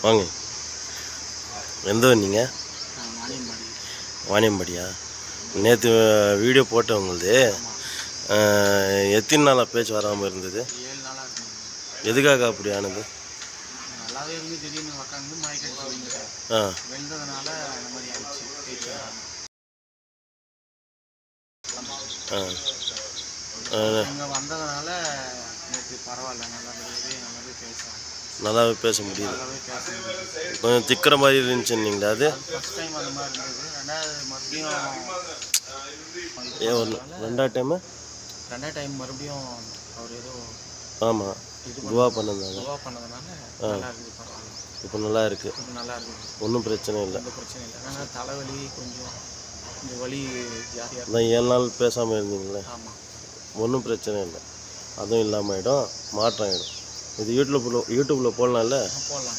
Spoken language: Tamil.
வாங்க. எந்த வந்தீங்க? வாணியம்பாடி. வாணியம்பாடியா? நேற்று வீடியோ போட்டேன் உங்களுது. எத்தனை நாளாக பேச்சு வராமல் இருந்தது? 7 நாளாக இருக்கும். எதுக்காக அப்படி ஆனது? நல்லாவே இருந்து திடீர்னு உட்காந்து மயக்கம் விழுந்துட்டேன். விழுந்ததுனால அந்த மாதிரி ஆயிடுச்சு. பேச்சு இங்கே வந்ததுனால நேற்று பரவாயில்ல, நல்லாவே பேசுகிறேன். நல்லாவே பேச முடியுது. நல்லாவே பேச முடியுது. கொஞ்சம் திக்கிற மாதிரி இருந்துச்சுன்னீங்களா? அது ஃபஸ்ட் டைம் அந்த மாதிரி இருந்தது. ரெண்டாவது டைம் மறுபடியும் அவர் ஏதோ ஆமாம் துவா பண்ணதுனால நல்லா இருக்குது. பரவாயில்ல, இப்போ நல்லா இருக்குது. இப்போ நல்லா இருக்குது. ஒன்றும் பிரச்சனை இல்லை. எந்த பிரச்சனை இல்லை. ஆனால் தலைவலி கொஞ்சம் வலி ஜாஸ்தியாக அதான் 7 நாள் பேசாமல் இருந்தீங்களே. ஆமாம், ஒன்றும் பிரச்சனை இல்லை. அதுவும் இல்லாமல் ஆகிடும், மாற்றம் ஆகிடும். இது யூடியூப்பில் போடலாம்ல? போடலாம்.